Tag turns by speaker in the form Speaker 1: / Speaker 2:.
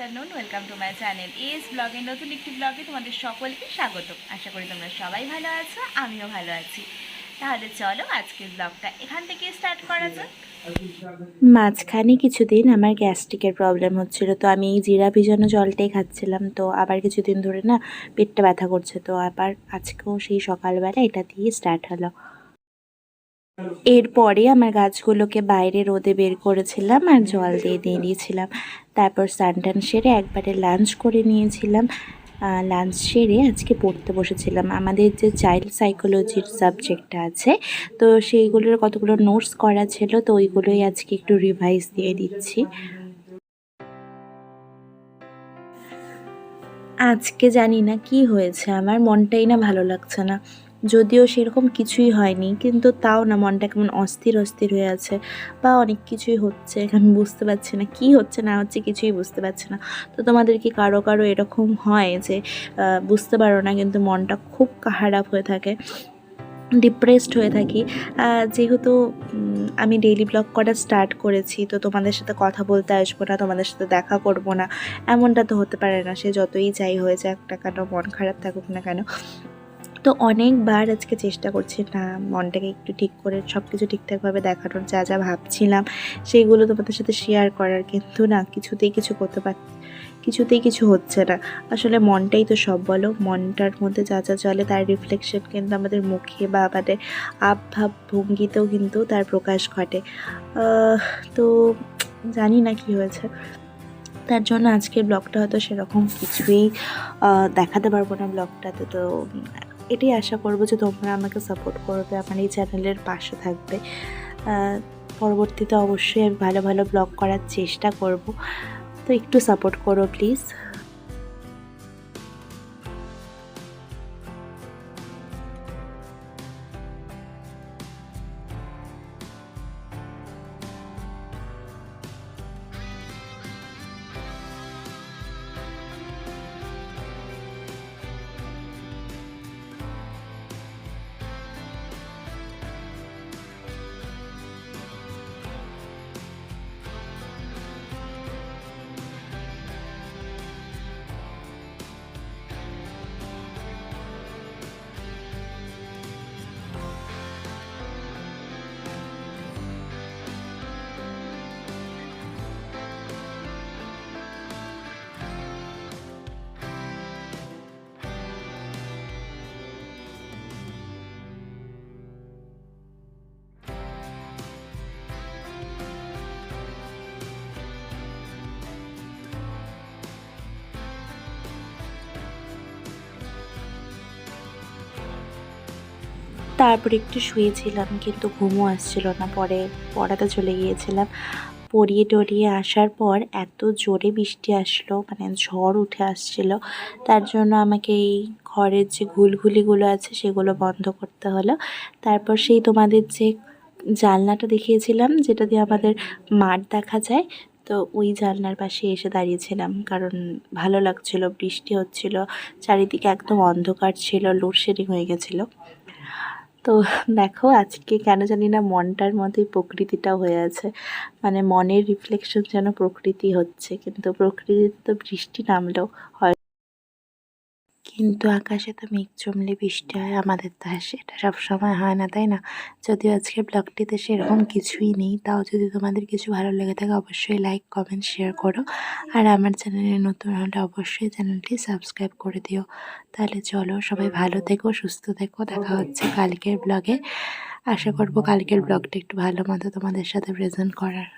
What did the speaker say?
Speaker 1: Afternoon, welcome to my channel S ব্লগে। নতুন একটি ব্লগে তোমাদের সকলকে স্বাগত। আশা করি তোমরা সবাই ভালো আছো, আমিও ভালো আছি। তাহলে চলো আজকের ব্লগটা এখান থেকে স্টার্ট করা যাক।
Speaker 2: মাঝখানে কিছুদিন আমার গ্যাস্ট্রিকের প্রবলেম হচ্ছিল, তো আমি এই জিরা ভিজানো জলটাই খাচ্ছিলাম। তো আবার কিছুদিন ধরে না পেটটা ব্যথা করছে, তো আবার আজকেও সেই সকালবেলা এটা দিয়ে স্টার্ট হলো। এরপরে আমার গাছগুলোকে বাইরে রোদে বের করেছিলাম আর জল দিয়ে দিয়েছিলাম। তারপর স্নান সেরে একবারে লাঞ্চ করে নিয়েছিলাম। লাঞ্চ সেরে আজকে পড়তে বসেছিলাম। আমাদের যে চাইল্ড সাইকোলজির সাবজেক্টটা আছে, তো সেইগুলোর কতগুলো নোটস করা ছিল, তো ওইগুলোই আজকে একটু রিভাইজ দিয়ে দিচ্ছি। আজকে জানি না কি হয়েছে, আমার মনটাই না ভালো লাগছে না। যদিও সেরকম কিছুই হয়নি, কিন্তু তাও না মনটা কেমন অস্থির অস্থির হয়ে আছে, বা অনেক কিছুই হচ্ছে, আমি বুঝতে পারছি না কি হচ্ছে না হচ্ছে, কিছুই বুঝতে পারছি না। তো তোমাদের কি কারো কারো এরকম হয় যে বুঝতে পারো না কিন্তু মনটা খুব খারাপ হয়ে থাকে, ডিপ্রেসড হয়ে থাকি? যেহেতু আমি ডেইলি ব্লগ করা স্টার্ট করেছি, তো তোমাদের সাথে কথা বলতে আসবো না, তোমাদের সাথে দেখা করব না, এমনটা তো হতে পারে না। সে যতই যাই হয়ে যাক না কেন, মন খারাপ থাকুক না কেন, তো অনেকবার আজকে চেষ্টা করছি না মনটাকে একটু ঠিক করে সব কিছু ঠিকঠাকভাবে দেখানোর, যা যা ভাবছিলাম সেইগুলো তোমাদের সাথে শেয়ার করার, কিন্তু না কিছুতেই কিছু করতে পারছি, কিছুতেই কিছু হচ্ছে না। আসলে মনটাই তো সব, বলো। মনটার মধ্যে যা যা চলে তার রিফ্লেকশন কিন্তু আমাদের মুখে বা আমাদের ভাব ভঙ্গিতেও কিন্তু তার প্রকাশ ঘটে। তো জানি না কি হয়েছে, তার জন্য আজকের ব্লগটা হয়তো সেরকম কিছুই দেখাতে পারবো না ব্লগটাতে। তো এটাই আশা করবো যে তোমরা আমাকে সাপোর্ট করবে, আমার এই চ্যানেলের পাশে থাকবে। পরবর্তীতে অবশ্যই আমি ভালো ভালো ব্লগ করার চেষ্টা করব, তো একটু সাপোর্ট করো প্লিজ। তারপর একটু শুয়েছিলাম, কিন্তু ঘুমও আসছিল না। পরে পড়াতে চলে গিয়েছিলাম। পড়িয়ে টড়িয়ে আসার পর এত জোরে বৃষ্টি আসলো, মানে ঝড় উঠে আসছিল, তার জন্য আমাকে এই ঘরের যে ঘুলঘুলিগুলো আছে সেগুলো বন্ধ করতে হলো। তারপর সেই তোমাদের যে জানলাটা দেখিয়েছিলাম, যেটা দিয়ে আমাদের মাঠ দেখা যায়, তো ওই জানলার পাশে এসে দাঁড়িয়েছিলাম, কারণ ভালো লাগছিল। বৃষ্টি হচ্ছিল, চারিদিকে একদম অন্ধকার ছিল, লোডশেডিং হয়ে গেছিলো। তো দেখো আজকে কেন জানি না মনটার মধ্যেই প্রকৃতিটাও হয়ে আছে, মানে মনের রিফ্লেকশন যেন প্রকৃতি হচ্ছে, কিন্তু প্রকৃতিতে তো বৃষ্টি নামলেও হয়, কিন্তু আকাশে তো মেঘ জমলে বৃষ্টি হয়, আমাদের তো আর সেটা সবসময় হয় না, তাই না? যদিও আজকের ব্লগটিতে সেরকম কিছুই নেই, তাও যদি তোমাদের কিছু ভালো লেগে থাকে অবশ্যই লাইক কমেন্ট শেয়ার করো, আর আমার চ্যানেলে নতুন হলে অবশ্যই চ্যানেলটি সাবস্ক্রাইব করে দিও। তাহলে চলো, সবাই ভালো থেকো, সুস্থ থেকো, দেখা হচ্ছে কালকের ব্লগে। আশা করবো কালকের ব্লগটা একটু ভালো মতো তোমাদের সাথে প্রেজেন্ট করার।